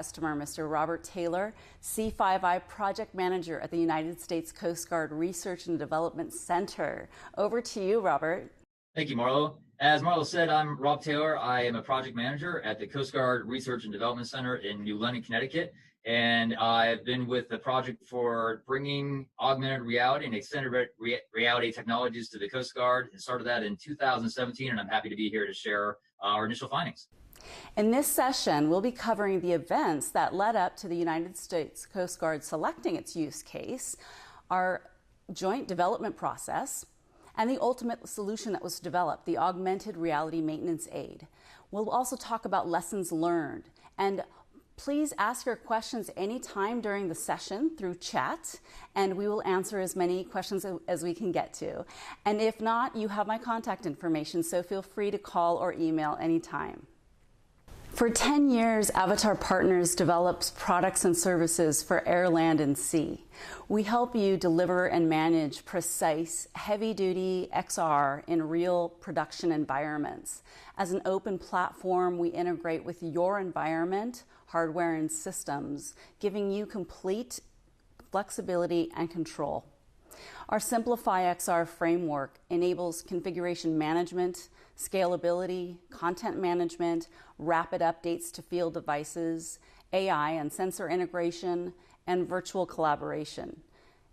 Customer, Mr. Robert Taylor, C5I Project Manager at the United States Coast Guard Research and Development Center. Over to you, Robert. Thank you, Marlo. As Marlo said, I'm Rob Taylor. I am a project manager at the Coast Guard Research and Development Center in New London, Connecticut. And I've been with the project for bringing augmented reality and extended reality technologies to the Coast Guard. I started that in 2017, and I'm happy to be here to share our initial findings. In this session, we'll be covering the events that led up to the United States Coast Guard selecting its use case, our joint development process, and the ultimate solution that was developed, the augmented reality maintenance aid. We'll also talk about lessons learned. And please ask your questions anytime during the session through chat, and we will answer as many questions as we can get to. And if not, you have my contact information, so feel free to call or email anytime. For 10 years, Avatar Partners develops products and services for air, land, and sea. We help you deliver and manage precise, heavy-duty XR in real production environments. As an open platform, we integrate with your environment, hardware, and systems, giving you complete flexibility and control. Our Simplify XR framework enables configuration management, scalability, content management, rapid updates to field devices, AI and sensor integration, and virtual collaboration.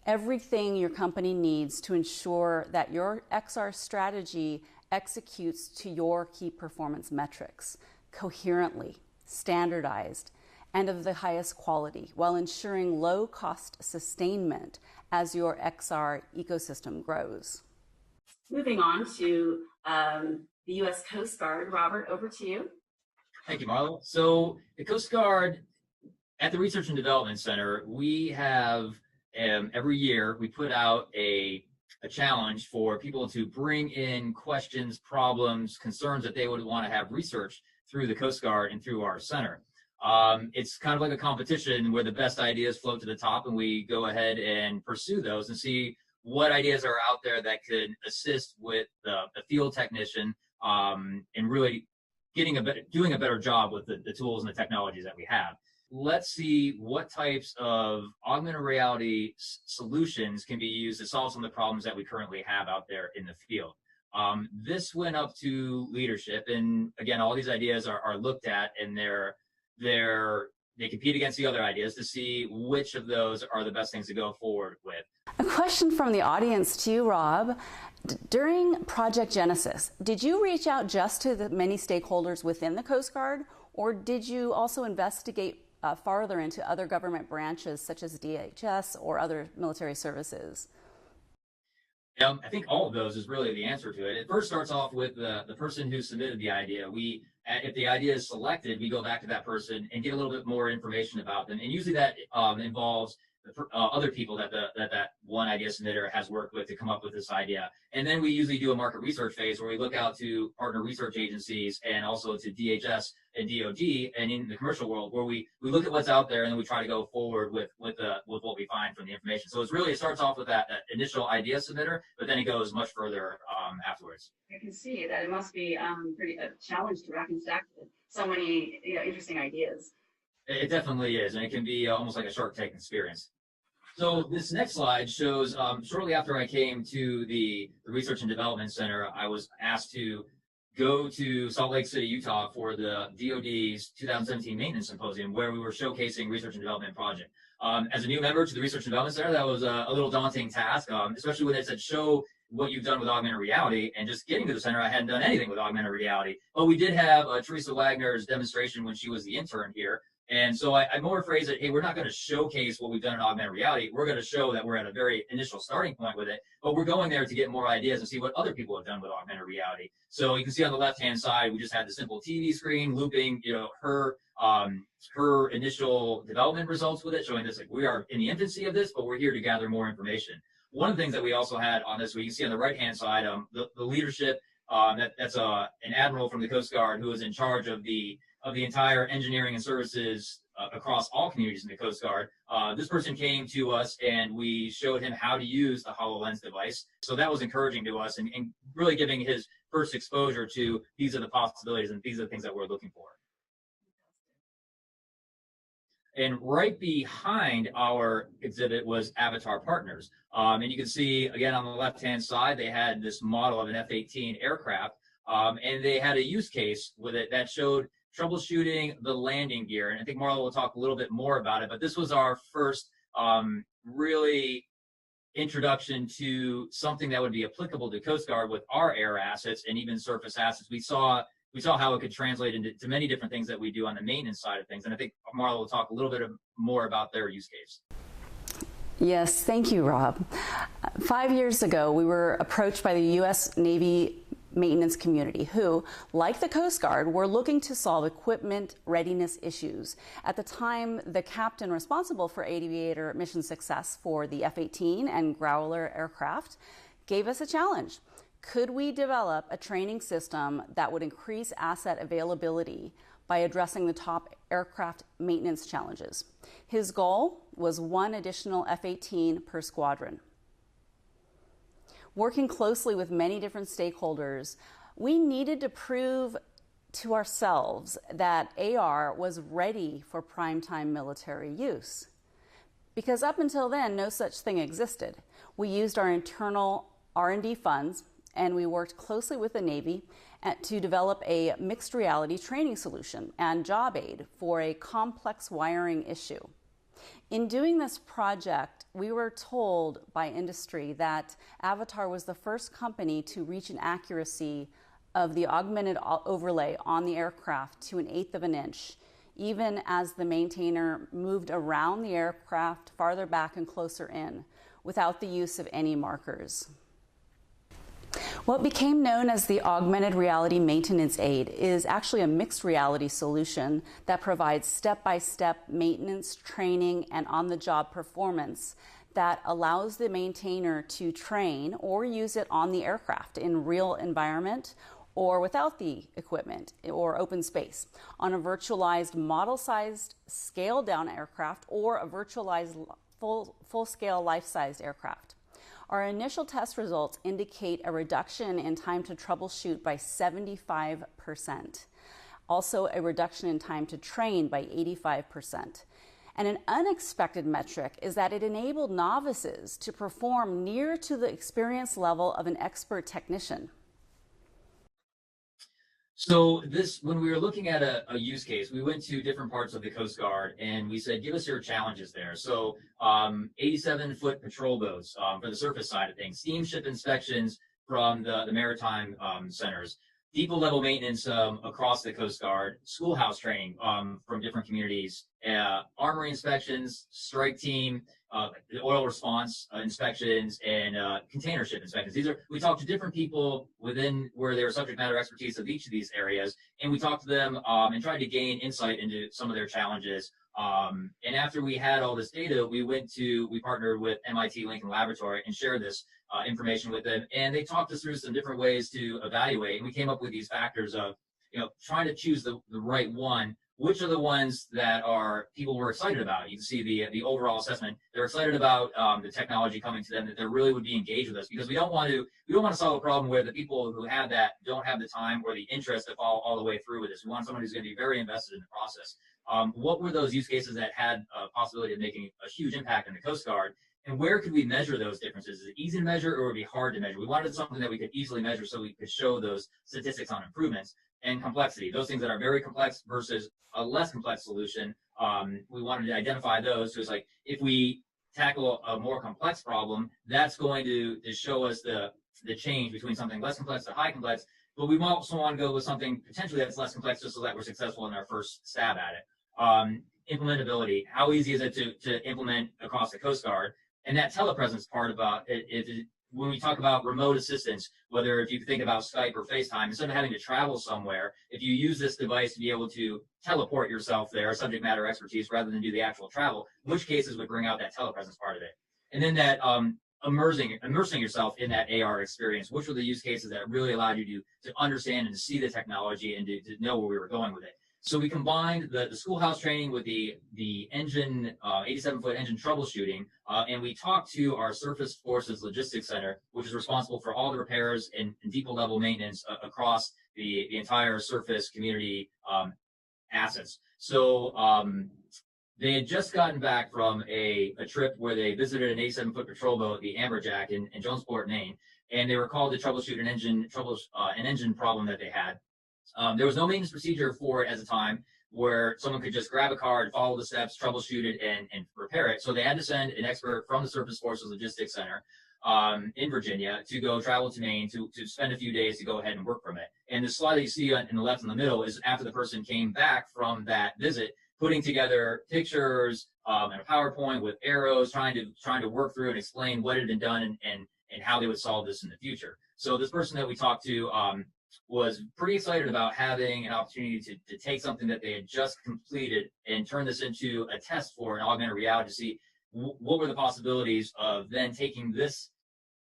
Everything your company needs to ensure that your XR strategy executes to your key performance metrics coherently, standardized, and of the highest quality, while ensuring low-cost sustainment as your XR ecosystem grows. Moving on to the U.S. Coast Guard. Robert, over to you. Thank you, Marlo. So the Coast Guard, at the Research and Development Center, we have, every year, we put out a challenge for people to bring in questions, problems, concerns that they would want to have researched through the Coast Guard and through our center. It's kind of like a competition where the best ideas float to the top, and we go ahead and pursue those and see what ideas are out there that could assist with the field technician in really doing a better job with the tools and the technologies that we have. Let's see what types of augmented reality solutions can be used to solve some of the problems that we currently have out there in the field. This went up to leadership, and again, all these ideas are looked at, and they compete against the other ideas to see which of those are the best things to go forward with. A question from the audience to you, Rob. During Project Genesis, did you reach out just to the many stakeholders within the Coast Guard, or did you also investigate farther into other government branches such as DHS or other military services? I think all of those is really the answer to it. It first starts off with the person who submitted the idea. If the idea is selected, we go back to that person and get a little bit more information about them. And usually that involves other people that that one idea submitter has worked with to come up with this idea. And then we usually do a market research phase where we look out to partner research agencies and also to DHS and DOD and in the commercial world, where we look at what's out there and then we try to go forward with what we find from the information. So it starts off with that initial idea submitter, but then it goes much further afterwards. I can see that it must be pretty a challenge to rack and stack with so many interesting ideas. It definitely is, and it can be almost like a Shark Tank experience. So this next slide shows shortly after I came to the Research and Development Center, I was asked to go to Salt Lake City, Utah for the DoD's 2017 Maintenance Symposium, where we were showcasing research and development project. As a new member to the Research and Development Center, that was a little daunting task, especially when they said show what you've done with augmented reality. And just getting to the center, I hadn't done anything with augmented reality. But we did have Teresa Wagner's demonstration when she was the intern here. And so I more phrase it, hey, we're not going to showcase what we've done in augmented reality. We're going to show that we're at a very initial starting point with it, but we're going there to get more ideas and see what other people have done with augmented reality. So you can see on the left-hand side, we just had the simple TV screen looping, her initial development results with it, showing this, like, we are in the infancy of this, but we're here to gather more information. One of the things that we also had on this, we can see on the right-hand side, the leadership, that's an admiral from the Coast Guard who is in charge of the entire engineering and services across all communities in the Coast Guard. This person came to us and we showed him how to use the HoloLens device. So that was encouraging to us and really giving his first exposure to these are the possibilities and these are the things that we're looking for. And right behind our exhibit was Avatar Partners. And you can see, again, on the left-hand side, they had this model of an F-18 aircraft, and they had a use case with it that showed troubleshooting the landing gear. And I think Marla will talk a little bit more about it, but this was our first really introduction to something that would be applicable to Coast Guard with our air assets and even surface assets. We saw how it could translate into many different things that we do on the maintenance side of things. And I think Marla will talk a little bit more about their use case. Yes, thank you, Rob. 5 years ago, we were approached by the U.S. Navy maintenance community who, like the Coast Guard, were looking to solve equipment readiness issues. At the time, the captain responsible for aviator mission success for the F-18 and Growler aircraft gave us a challenge. Could we develop a training system that would increase asset availability by addressing the top aircraft maintenance challenges? His goal was 1 additional F-18 per squadron. Working closely with many different stakeholders, we needed to prove to ourselves that AR was ready for primetime military use. Because up until then, no such thing existed. We used our internal R&D funds, and we worked closely with the Navy to develop a mixed reality training solution and job aid for a complex wiring issue. In doing this project, we were told by industry that Avatar was the first company to reach an accuracy of the augmented overlay on the aircraft to 1/8 of an inch, even as the maintainer moved around the aircraft farther back and closer in, without the use of any markers. What became known as the augmented reality maintenance aid is actually a mixed reality solution that provides step-by-step maintenance, training, and on-the-job performance that allows the maintainer to train or use it on the aircraft in real environment or without the equipment or open space, on a virtualized model-sized scaled-down aircraft or a virtualized full-scale life-sized aircraft. Our initial test results indicate a reduction in time to troubleshoot by 75%. Also, a reduction in time to train by 85%. And an unexpected metric is that it enabled novices to perform near to the experience level of an expert technician. So when we were looking at a use case, we went to different parts of the Coast Guard and we said, give us your challenges there. So 87-foot patrol boats for the surface side of things, steamship inspections from the maritime centers, depot level maintenance across the Coast Guard, schoolhouse training from different communities, armory inspections, strike team, the oil response inspections, and container ship inspections. We talked to different people within where they were subject matter expertise of each of these areas, and we talked to them and tried to gain insight into some of their challenges. And after we had all this data, we partnered with MIT Lincoln Laboratory and shared this information with them, and they talked us through some different ways to evaluate, and we came up with these factors of, trying to choose the right one. Which are the ones that people were excited about? You can see the overall assessment. They're excited about the technology coming to them, that they really would be engaged with us, because we don't want to solve a problem where the people who have that don't have the time or the interest to follow all the way through with this. We want someone who's going to be very invested in the process. What were those use cases that had a possibility of making a huge impact in the Coast Guard? And where could we measure those differences? Is it easy to measure, or would it be hard to measure? We wanted something that we could easily measure so we could show those statistics on improvements. And complexity, those things that are very complex versus a less complex solution. We wanted to identify those. So it's like, if we tackle a more complex problem, that's going to show us the change between something less complex to high complex. But we also want to go with something potentially that's less complex, just so that we're successful in our first stab at it. Implementability. How easy is it to implement across the Coast Guard? And that telepresence part about it, when we talk about remote assistance, whether if you think about Skype or FaceTime, instead of having to travel somewhere, if you use this device to be able to teleport yourself there, subject matter expertise, rather than do the actual travel, which cases would bring out that telepresence part of it? And then that immersing yourself in that AR experience, which were the use cases that really allowed you to understand and to see the technology and to know where we were going with it. So we combined the schoolhouse training with the engine, 87-foot engine troubleshooting, and we talked to our Surface Forces Logistics Center, which is responsible for all the repairs and depot level maintenance across the entire surface community assets. So They had just gotten back from a trip where they visited an 87-foot patrol boat, the Amberjack, in Jonesport, Maine, and they were called to troubleshoot an engine problem that they had. There was no maintenance procedure for it at the time where someone could just grab a card, follow the steps, troubleshoot it, and repair it. So they had to send an expert from the Surface Forces Logistics Center in Virginia to go travel to Maine to spend a few days to go ahead and work from it. And the slide that you see in the left and the middle is after the person came back from that visit, putting together pictures and a PowerPoint with arrows, trying to work through and explain what had been done and how they would solve this in the future. So this person that we talked to was pretty excited about having an opportunity to take something that they had just completed and turn this into a test for an augmented reality to see what were the possibilities of then taking this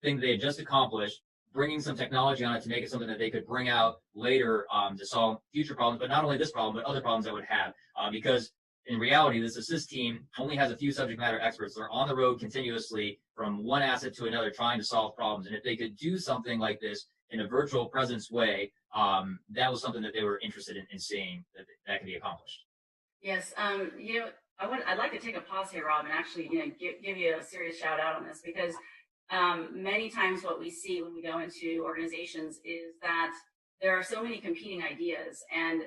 thing they had just accomplished, bringing some technology on it to make it something that they could bring out later to solve future problems, but not only this problem, but other problems that would have. Because in reality, this assist team only has a few subject matter experts. They're on the road continuously from one asset to another trying to solve problems. And if they could do something like this in a virtual presence way, that was something that they were interested in seeing that could be accomplished. Yes, I'd like to take a pause here, Rob, and actually, give you a serious shout out on this, because many times what we see when we go into organizations is that there are so many competing ideas and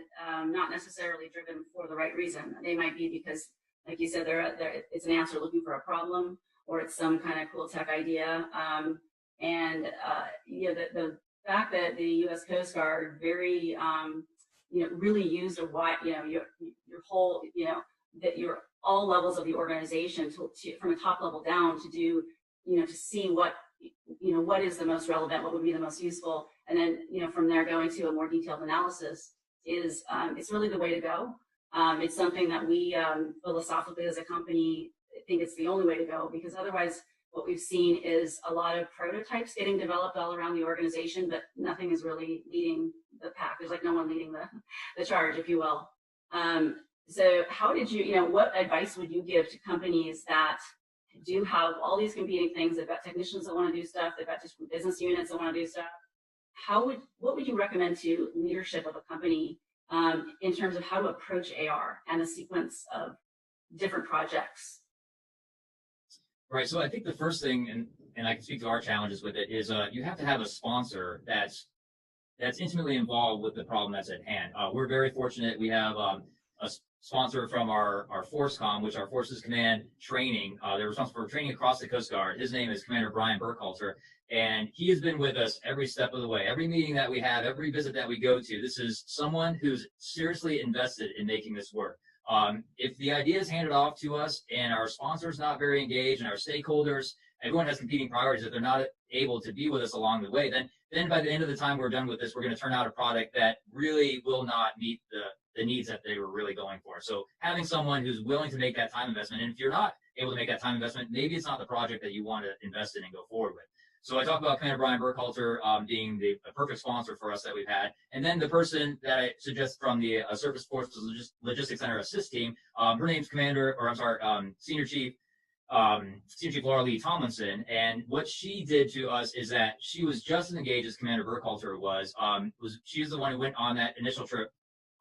not necessarily driven for the right reason. They might be because, like you said, it's an answer looking for a problem, or it's some kind of cool tech idea. The fact that the U.S. Coast Guard really used a wide, your whole, that your all levels of the organization to from the top level down to do, to see what is the most relevant, what would be the most useful, and then from there going to a more detailed analysis is it's really the way to go. It's something that we philosophically as a company think it's the only way to go, because otherwise what we've seen is a lot of prototypes getting developed all around the organization, but nothing is really leading the pack. There's like no one leading the charge, if you will. So how did what advice would you give to companies that do have all these competing things? They've got technicians that want to do stuff. They've got just business units that want to do stuff. What would you recommend to leadership of a company in terms of how to approach AR and the sequence of different projects? Right. So I think the first thing, and I can speak to our challenges with it, is you have to have a sponsor that's intimately involved with the problem that's at hand. We're very fortunate. We have a sponsor from our ForceCom, which our Forces Command training. They're responsible for training across the Coast Guard. His name is Commander Brian Burkhalter, and he has been with us every step of the way. Every meeting that we have, every visit that we go to, this is someone who's seriously invested in making this work. If the idea is handed off to us and our sponsor's not very engaged and our stakeholders, everyone has competing priorities, if they're not able to be with us along the way, then by the end of the time we're done with this, we're going to turn out a product that really will not meet the needs that they were really going for. So having someone who's willing to make that time investment, and if you're not able to make that time investment, maybe it's not the project that you want to invest in and go forward with. So I talked about Commander Brian Burkhalter being the perfect sponsor for us that we've had. And then the person that I suggest from the Surface Forces Logistics Center Assist team, her name's Senior Chief Laura Lee Tomlinson. And what she did to us is that she was just as engaged as Commander Burkhalter was. She's the one who went on that initial trip,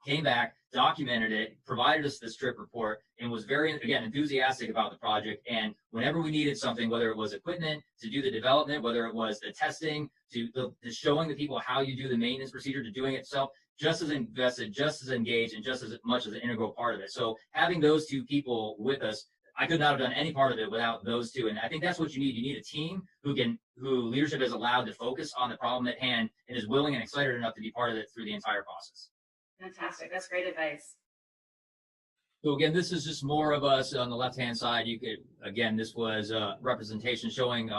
came back, documented it, provided us this trip report, and was very, again, enthusiastic about the project. And whenever we needed something, whether it was equipment to do the development, whether it was the testing, to showing the people how you do the maintenance procedure, to doing it itself, just as invested, just as engaged, and just as much as an integral part of it. So having those two people with us, I could not have done any part of it without those two. And I think that's what you need. You need a team who leadership is allowed to focus on the problem at hand and is willing and excited enough to be part of it through the entire process. Fantastic. That's great advice. So again, this is just more of us on the left-hand side. This was a representation showing,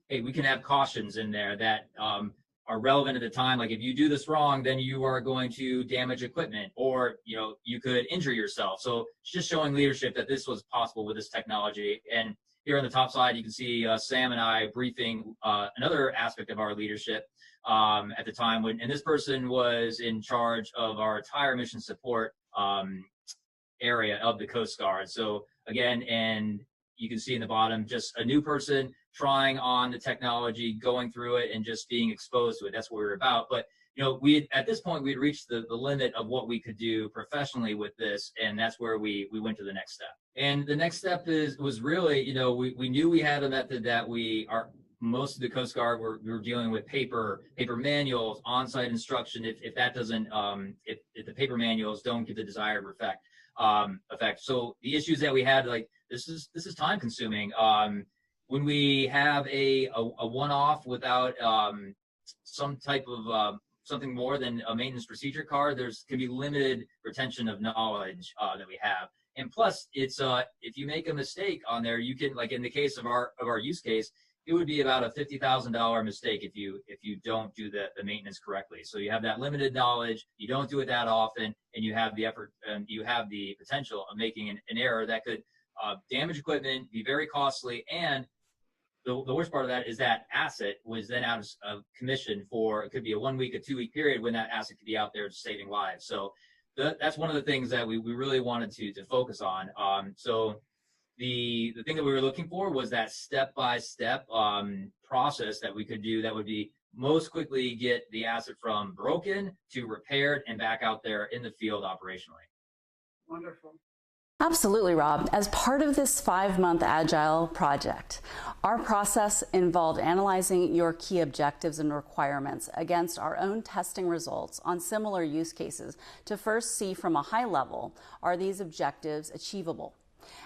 hey, we can have cautions in there that are relevant at the time. Like if you do this wrong, then you are going to damage equipment, or you could injure yourself. So it's just showing leadership that this was possible with this technology. And here on the top side, you can see Sam and I briefing another aspect of our leadership at the time and this person was in charge of our entire mission support area of the Coast Guard. So again, and you can see in the bottom, just a new person trying on the technology, going through it, and just being exposed to it. That's what we were about. But at this point, we'd reached the limit of what we could do professionally with this, and that's where we went to the next step. And the next step was really, we knew we had a method that most of the Coast Guard we were dealing with paper manuals, on-site instruction. If that doesn't, if the paper manuals don't give the desired effect. So the issues that we had, like this is time consuming. When we have a one-off without some type of something more than a maintenance procedure card, can be limited retention of knowledge that we have. And plus, it's if you make a mistake on there, you can, like in the case of our use case, it would be about a $50,000 mistake if you don't do the maintenance correctly. So you have that limited knowledge, you don't do it that often, and you have the effort and you have the potential of making an error that could damage equipment, be very costly, and the worst part of that is that asset was then out of commission for, it could be a 1 week, a 2 week period when that asset could be out there saving lives. So that's one of the things that we really wanted to focus on. So the thing that we were looking for was that step-by-step process that we could do that would be most quickly get the asset from broken to repaired and back out there in the field operationally. Wonderful. Absolutely, Rob. As part of this 5-month Agile project, our process involved analyzing your key objectives and requirements against our own testing results on similar use cases to first see from a high level, are these objectives achievable?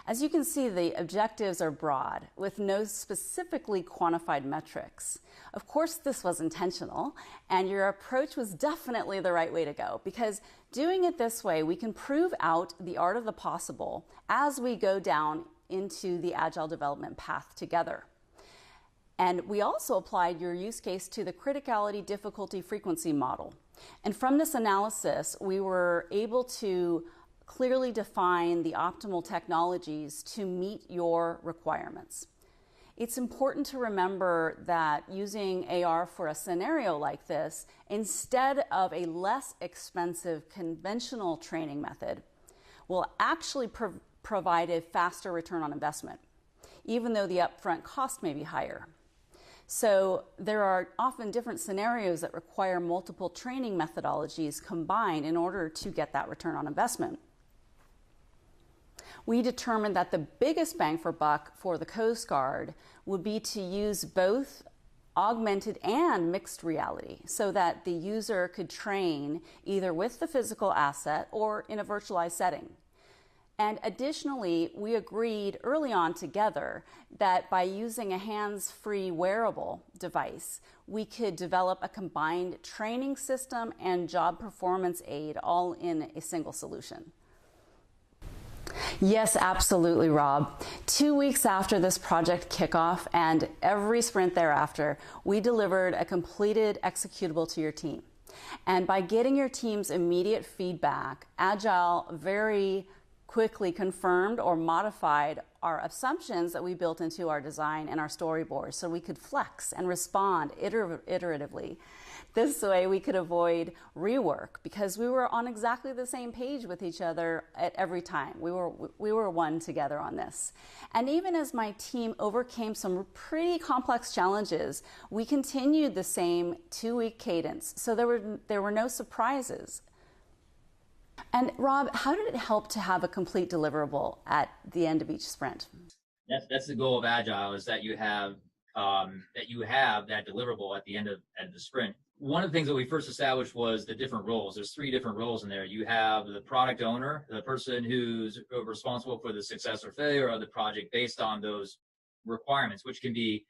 As you can see, the objectives are broad, with no specifically quantified metrics. Of course, this was intentional, and your approach was definitely the right way to go, because doing it this way, we can prove out the art of the possible as we go down into the Agile development path together. And we also applied your use case to the criticality, difficulty, frequency model. And from this analysis, we were able to clearly define the optimal technologies to meet your requirements. It's important to remember that using AR for a scenario like this, instead of a less expensive conventional training method, will actually provide a faster return on investment, even though the upfront cost may be higher. So there are often different scenarios that require multiple training methodologies combined in order to get that return on investment. We determined that the biggest bang for buck for the Coast Guard would be to use both augmented and mixed reality so that the user could train either with the physical asset or in a virtualized setting. And additionally, we agreed early on together that by using a hands-free wearable device, we could develop a combined training system and job performance aid all in a single solution. Yes, absolutely, Rob. 2 weeks after this project kickoff and every sprint thereafter, we delivered a completed executable to your team. And by getting your team's immediate feedback, Agile very quickly confirmed or modified our assumptions that we built into our design and our storyboard so we could flex and respond iteratively. This way we could avoid rework because we were on exactly the same page with each other at every time. We were one together on this. And even as my team overcame some pretty complex challenges, we continued the same 2-week cadence. So there were no surprises. And Rob, how did it help to have a complete deliverable at the end of each sprint? That's the goal of Agile, is that you have that deliverable at the end of the sprint. One of the things that we first established was the different roles. There's 3 different roles in there. You have the product owner, the person who's responsible for the success or failure of the project based on those requirements, the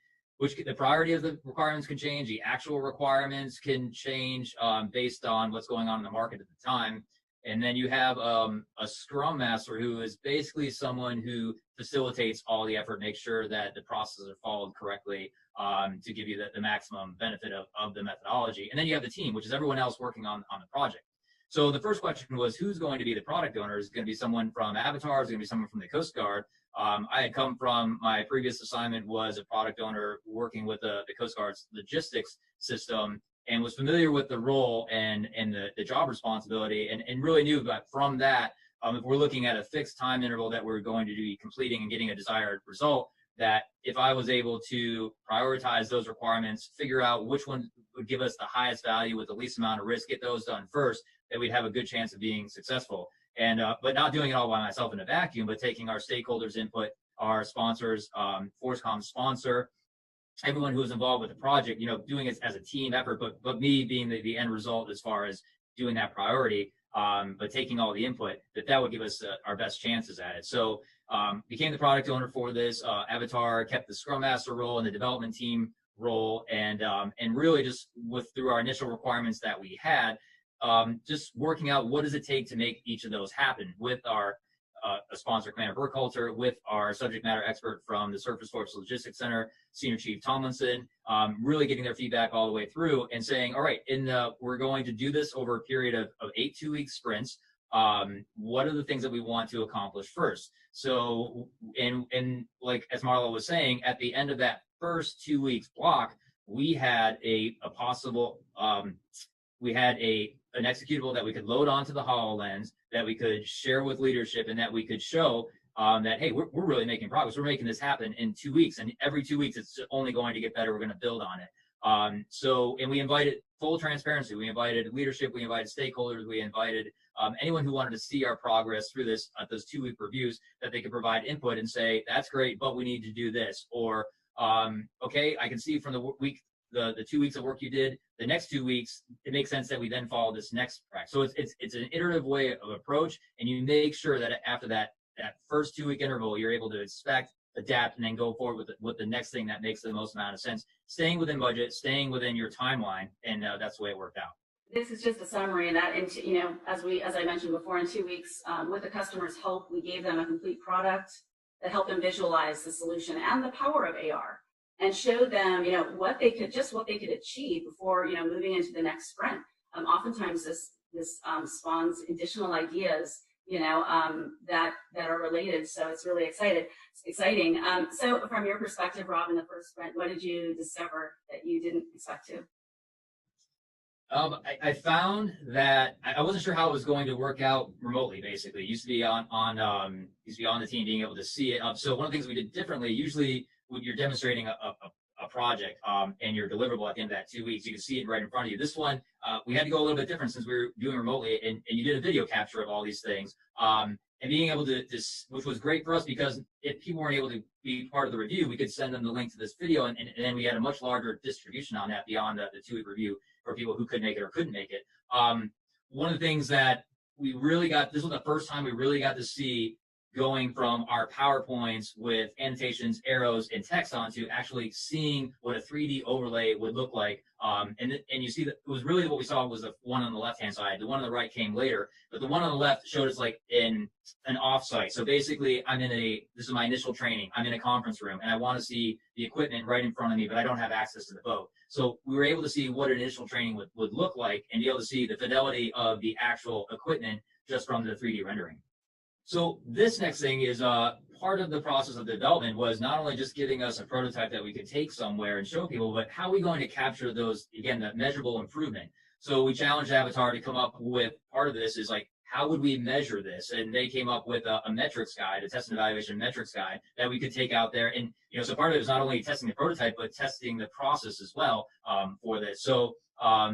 priority of the requirements can change. The actual requirements can change based on what's going on in the market at the time. And then you have a scrum master who is basically someone who facilitates all the effort, makes sure that the processes are followed correctly to give you the maximum benefit of the methodology. And then you have the team, which is everyone else working on the project. So the first question was, who's going to be the product owner? Is it going to be someone from Avatar? Is it going to be someone from the Coast Guard? I had come from, my previous assignment was a product owner working with the Coast Guard's logistics system, and was familiar with the role and the job responsibility, and really knew that from that, if we're looking at a fixed time interval that we're going to be completing and getting a desired result, that if I was able to prioritize those requirements, figure out which one would give us the highest value with the least amount of risk, get those done first, that we'd have a good chance of being successful. and but not doing it all by myself in a vacuum, but taking our stakeholders' input, our sponsors, Forcecom sponsor, everyone who was involved with the project, doing it as a team effort, but me being the end result as far as doing that priority, but taking all the input, that would give us our best chances at it. So became the product owner for this. Avatar kept the Scrum Master role and the development team role, and really just through our initial requirements that we had, just working out what does it take to make each of those happen with our a sponsor, Commander Burkhalter, with our subject matter expert from the Surface Force Logistics Center, Senior Chief Tomlinson, really getting their feedback all the way through and saying, all right, we're going to do this over a period of 8 2-week sprints. What are the things that we want to accomplish first? So, and like as Marla was saying, at the end of that first 2 weeks block, we had an executable that we could load onto the HoloLens, that we could share with leadership, and that we could show that, hey, we're really making progress. We're making this happen in 2 weeks, and every 2 weeks it's only going to get better. We're going to build on it. And we invited full transparency. We invited leadership. We invited stakeholders. We invited anyone who wanted to see our progress through those 2-week reviews, that they could provide input and say, that's great, but we need to do this. Or, okay, I can see from the 2 weeks of work you did, the next 2 weeks, it makes sense that we then follow this next track. So it's an iterative way of approach, and you make sure that after that first 2-week interval, you're able to expect, adapt, and then go forward with the next thing that makes the most amount of sense, staying within budget, staying within your timeline, and that's the way it worked out. This is just a summary, and that, as I mentioned before, in 2 weeks, with the customer's help, we gave them a complete product that helped them visualize the solution and the power of AR, and showed them, what they could achieve before, moving into the next sprint. Oftentimes, this spawns additional ideas, that are related. So it's really exciting. So from your perspective, Rob, in the first sprint, what did you discover that you didn't expect to? I found that I wasn't sure how it was going to work out remotely. Basically, it used to be on the team, being able to see it. So one of the things we did differently, usually when you're demonstrating a project and your deliverable at the end of that 2 weeks, you can see it right in front of you. This one, we had to go a little bit different since we were doing remotely, and you did a video capture of all these things. And being able to, which was great for us, because if people weren't able to be part of the review, we could send them the link to this video, and then we had a much larger distribution on that beyond the 2-week review for people who could make it or couldn't make it. One of the things that we really this was the first time we really got to see, going from our PowerPoints with annotations, arrows, and text onto actually seeing what a 3D overlay would look like. And you see that it was really what we saw was the one on the left-hand side. The one on the right came later, but the one on the left showed us like in an offsite. So basically, this is my initial training. I'm in a conference room, and I want to see the equipment right in front of me, but I don't have access to the boat. So we were able to see what an initial training would look like, and be able to see the fidelity of the actual equipment just from the 3D rendering. So this next thing is part of the process of development, was not only just giving us a prototype that we could take somewhere and show people, but how are we going to capture those, again, that measurable improvement. So we challenged Avatar to come up with, part of this is like, how would we measure this? And they came up with a metrics guide, a test and evaluation metrics guide that we could take out there. And, so part of it was not only testing the prototype, but testing the process as well for this. So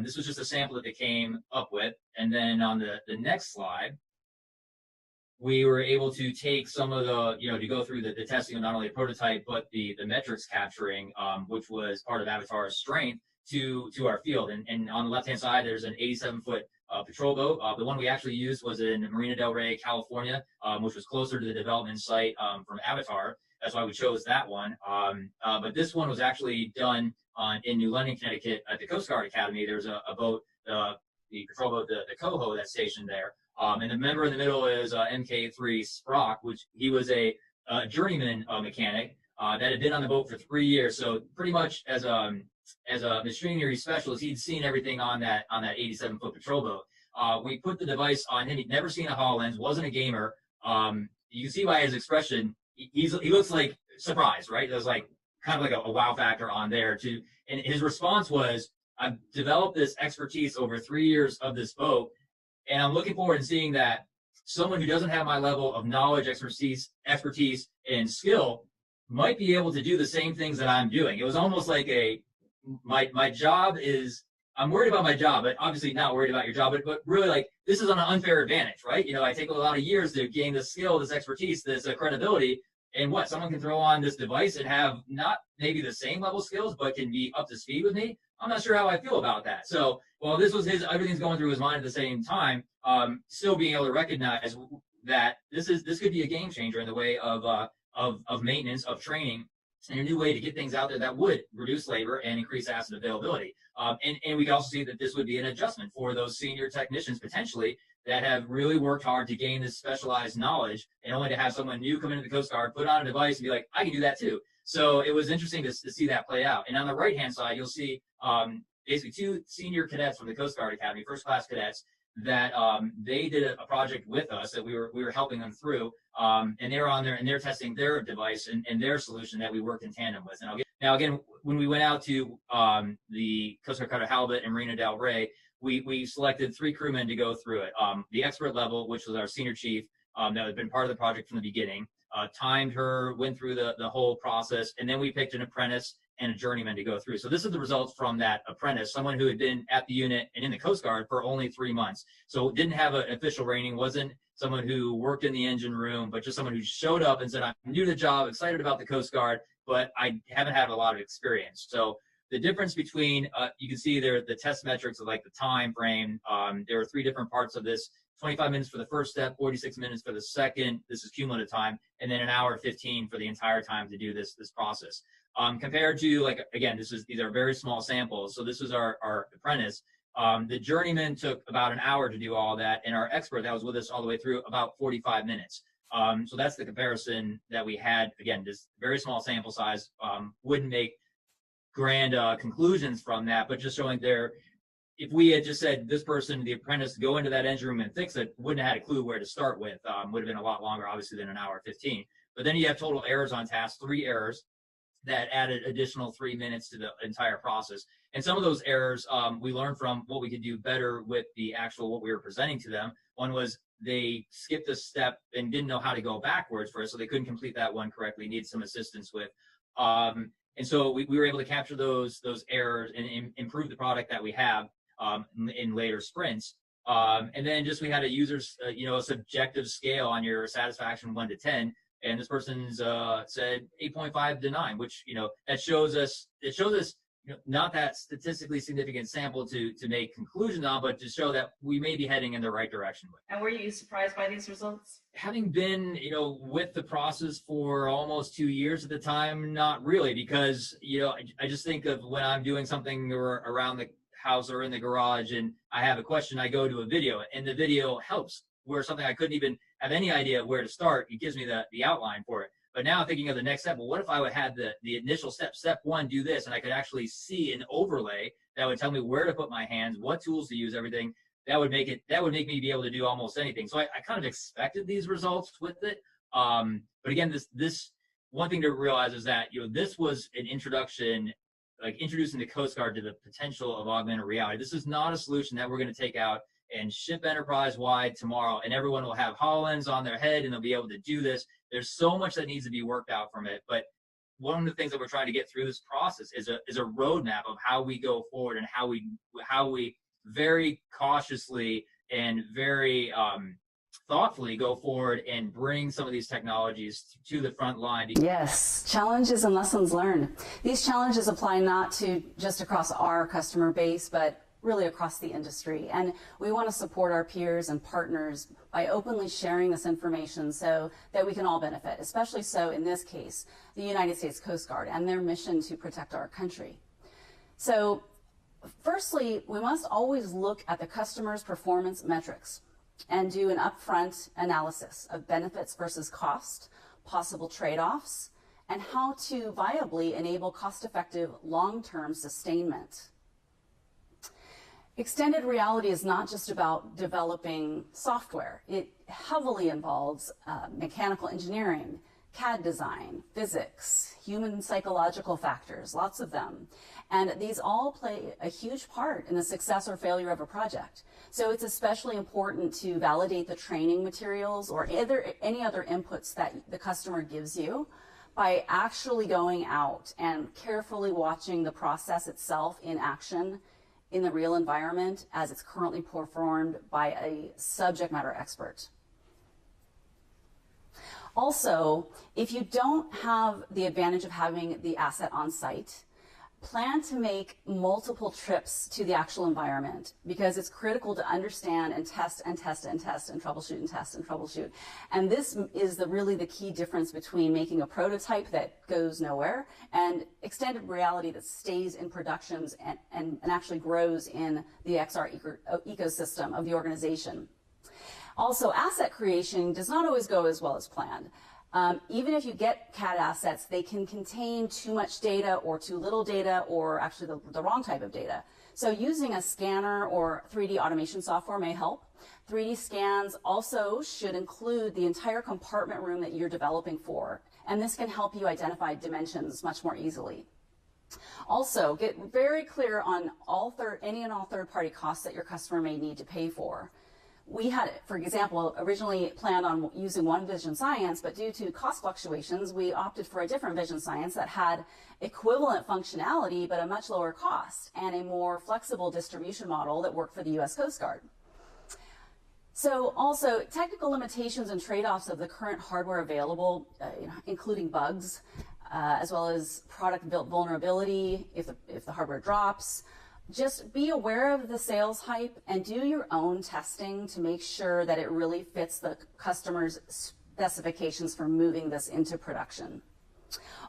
this was just a sample that they came up with. And then on the next slide, we were able to take some of the, to go through the testing of not only the prototype, but the metrics capturing, which was part of Avatar's strength, to our field. And on the left-hand side, there's an 87-foot patrol boat. The one we actually used was in Marina Del Rey, California, which was closer to the development site from Avatar. That's why we chose that one. But this one was actually done in New London, Connecticut, at the Coast Guard Academy. There's a boat, the patrol boat, the Coho, that's stationed there. And the member in the middle is MK3 Sprock, which he was a journeyman mechanic that had been on the boat for 3 years. So pretty much as a machinery specialist, he'd seen everything on that 87-foot patrol boat. We put the device on him. He'd never seen a HoloLens, wasn't a gamer. You can see by his expression, he looks like surprised, right? There's like kind of like a wow factor on there too. And his response was, I've developed this expertise over 3 years of this boat, and I'm looking forward to seeing that someone who doesn't have my level of knowledge, expertise, and skill might be able to do the same things that I'm doing. It was almost like my job is I'm worried about my job, but obviously not worried about your job, but really like this is an unfair advantage, right? You know, I take a lot of years to gain this skill, this expertise, this credibility, and what someone can throw on this device and have not maybe the same level skills, but can be up to speed with me. I'm not sure how I feel about that. So while this was everything's going through his mind at the same time, still being able to recognize that this could be a game changer in the way of maintenance, of training, and a new way to get things out there that would reduce labor and increase asset availability. And we can also see that this would be an adjustment for those senior technicians potentially that have really worked hard to gain this specialized knowledge, and only to have someone new come into the Coast Guard, put on a device and be like, I can do that too. So it was interesting to see that play out. And on the right-hand side, you'll see basically two senior cadets from the Coast Guard Academy, first-class cadets, that they did a project with us that we were helping them through, and they're on there and they're testing their device and their solution that we worked in tandem with. And now again, when we went out to the Coast Guard Cutter Halibut and Marina Del Rey, we selected 3 crewmen to go through it. The expert level, which was our senior chief, that had been part of the project from the beginning, timed her, went through the whole process, and then we picked an apprentice and a journeyman to go through. So this is the results from that apprentice, someone who had been at the unit and in the Coast Guard for only 3 months. So didn't have an official rating, wasn't someone who worked in the engine room, but just someone who showed up and said, I'm new to the job, excited about the Coast Guard, but I haven't had a lot of experience. So the difference between, you can see there the test metrics of like the time frame. There are 3 different parts of this: 25 minutes for the first step, 46 minutes for the second. This is cumulative time, and then 1 hour 15 for the entire time to do this process. Compared to, like, again, these are very small samples. So this is our apprentice. The journeyman took about 1 hour to do all that, and our expert that was with us all the way through about 45 minutes. So that's the comparison that we had. Again, this very small sample size, wouldn't make grand conclusions from that, but just showing there, if we had just said this person, the apprentice, go into that engine room and fix it, wouldn't have had a clue where to start with. Would have been a lot longer, obviously, than 1 hour 15. But then you have total errors on task, 3 errors that added additional 3 minutes to the entire process. And some of those errors we learned from what we could do better with the actual what we were presenting to them. One was they skipped a step and didn't know how to go backwards for it, so they couldn't complete that one correctly, needed some assistance with. And so we were able to capture those errors and improve the product that we have in later sprints. And then just we had a user's, a subjective scale on your satisfaction 1 to 10. And this person's said 8.5 to 9, which, that shows us, not that statistically significant sample to make conclusions on, but to show that we may be heading in the right direction with. And were you surprised by these results? Having been, with the process for almost 2 years at the time, not really, because, I just think of when I'm doing something around the house or in the garage and I have a question, I go to a video, and the video helps where something I couldn't even have any idea where to start. It gives me the outline for it. But now thinking of the next step, well, what if I would have the initial step 1, do this, and I could actually see an overlay that would tell me where to put my hands, what tools to use, everything. That would make me be able to do almost anything. So I kind of expected these results with it. But again, this one thing to realize is that, this was an introduction, like introducing the Coast Guard to the potential of augmented reality. This is not a solution that we're going to take out and ship enterprise-wide tomorrow, and everyone will have HoloLens on their head and they'll be able to do this. There's so much that needs to be worked out from it. But one of the things that we're trying to get through this process is a roadmap of how we go forward and how we very cautiously and very thoughtfully go forward and bring some of these technologies to the front line. Yes, challenges and lessons learned. These challenges apply not to just across our customer base, but really across the industry. And we want to support our peers and partners by openly sharing this information so that we can all benefit, especially so in this case, the United States Coast Guard and their mission to protect our country. So firstly, we must always look at the customer's performance metrics and do an upfront analysis of benefits versus cost, possible trade-offs, and how to viably enable cost-effective long-term sustainment. Extended reality is not just about developing software. It heavily involves mechanical engineering, CAD design, physics, human psychological factors, lots of them. And these all play a huge part in the success or failure of a project. So it's especially important to validate the training materials or any other inputs that the customer gives you by actually going out and carefully watching the process itself in action in the real environment as it's currently performed by a subject matter expert. Also, if you don't have the advantage of having the asset on site, plan to make multiple trips to the actual environment, because it's critical to understand and test and test and test and troubleshoot and test and troubleshoot. And this is really the key difference between making a prototype that goes nowhere and extended reality that stays in productions and actually grows in the XR ecosystem of the organization. Also, asset creation does not always go as well as planned. Even if you get CAD assets, they can contain too much data or too little data, or actually the wrong type of data. So using a scanner or 3D automation software may help. 3D scans also should include the entire compartment room that you're developing for, and this can help you identify dimensions much more easily. Also, get very clear on any and all third-party costs that your customer may need to pay for. We had, for example, originally planned on using one vision science, but due to cost fluctuations, we opted for a different vision science that had equivalent functionality, but a much lower cost and a more flexible distribution model that worked for the U.S. Coast Guard. So also, technical limitations and trade-offs of the current hardware available, including bugs, as well as product built vulnerability if the hardware drops. Just be aware of the sales hype and do your own testing to make sure that it really fits the customer's specifications for moving this into production.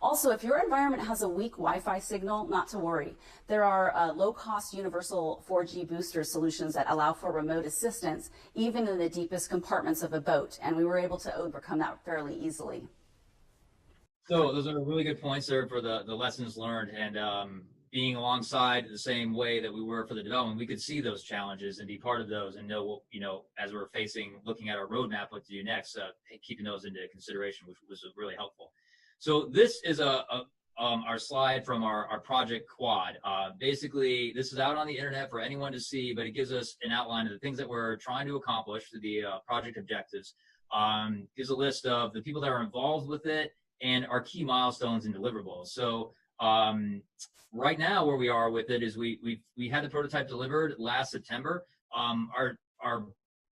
Also, if your environment has a weak Wi-Fi signal, not to worry. There are low-cost universal 4G booster solutions that allow for remote assistance, even in the deepest compartments of a boat, and we were able to overcome that fairly easily. So those are really good points there for the lessons learned, and being alongside the same way that we were for the development, we could see those challenges and be part of those and know, as we're looking at our roadmap, what to do next, keeping those into consideration, which was really helpful. So this is our slide from our project quad. Basically, this is out on the internet for anyone to see, but it gives us an outline of the things that we're trying to accomplish through the project objectives. Gives a list of the people that are involved with it and our key milestones and deliverables. So right now, where we are with it is we had the prototype delivered last September. Our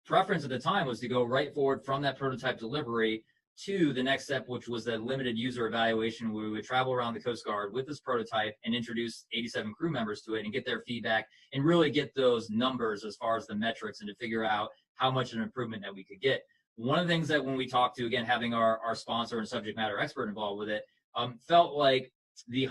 preference at the time was to go right forward from that prototype delivery to the next step, which was the limited user evaluation, where we would travel around the Coast Guard with this prototype and introduce 87 crew members to it and get their feedback and really get those numbers as far as the metrics and to figure out how much an improvement that we could get. One of the things that when we talked to, again, having our sponsor and subject matter expert involved with it, felt like the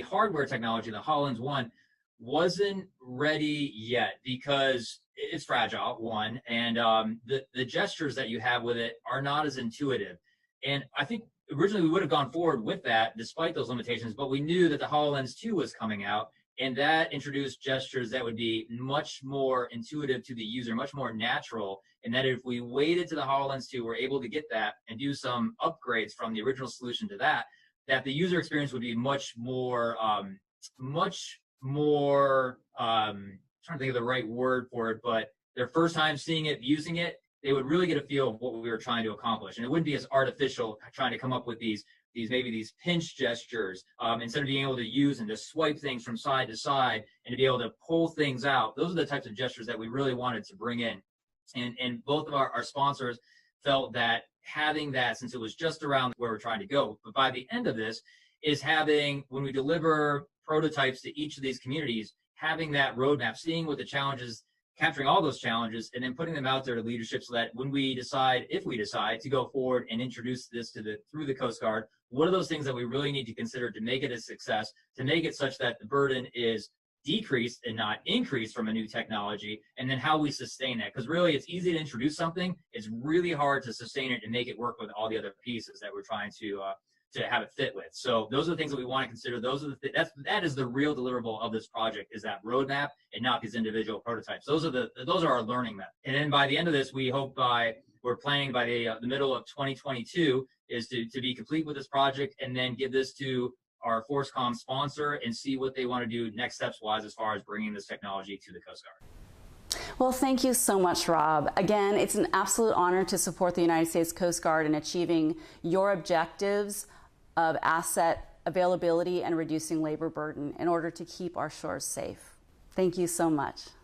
hardware technology, the HoloLens 1, wasn't ready yet because it's fragile, one, and the gestures that you have with it are not as intuitive. And I think originally we would have gone forward with that despite those limitations, but we knew that the HoloLens 2 was coming out, and that introduced gestures that would be much more intuitive to the user, much more natural, and that if we waited to the HoloLens 2, we're able to get that and do some upgrades from the original solution to that the user experience would be much more, I'm trying to think of the right word for it, but their first time seeing it, using it, they would really get a feel of what we were trying to accomplish. And it wouldn't be as artificial trying to come up with these pinch gestures, instead of being able to use and to swipe things from side to side and to be able to pull things out. Those are the types of gestures that we really wanted to bring in. And both of our sponsors felt that having that, since it was just around where we're trying to go, but by the end of this is having, when we deliver prototypes to each of these communities, having that roadmap, seeing what the challenges, capturing all those challenges, and then putting them out there to leadership so that when we decide, if we decide to go forward and introduce this through the Coast Guard, what are those things that we really need to consider to make it a success, to make it such that the burden is decreased and not increased from a new technology, and then how we sustain that. Because really, it's easy to introduce something. It's really hard to sustain it and make it work with all the other pieces that we're trying to have it fit with. So those are the things that we want to consider. Those are that is the real deliverable of this project, is that roadmap and not these individual prototypes. Those are our learning methods. And then by the end of this, we're planning by the middle of 2022 is to be complete with this project and then give this to our ForceCom sponsor and see what they want to do next steps wise as far as bringing this technology to the Coast Guard. Well, thank you so much, Rob. Again, it's an absolute honor to support the United States Coast Guard in achieving your objectives of asset availability and reducing labor burden in order to keep our shores safe. Thank you so much.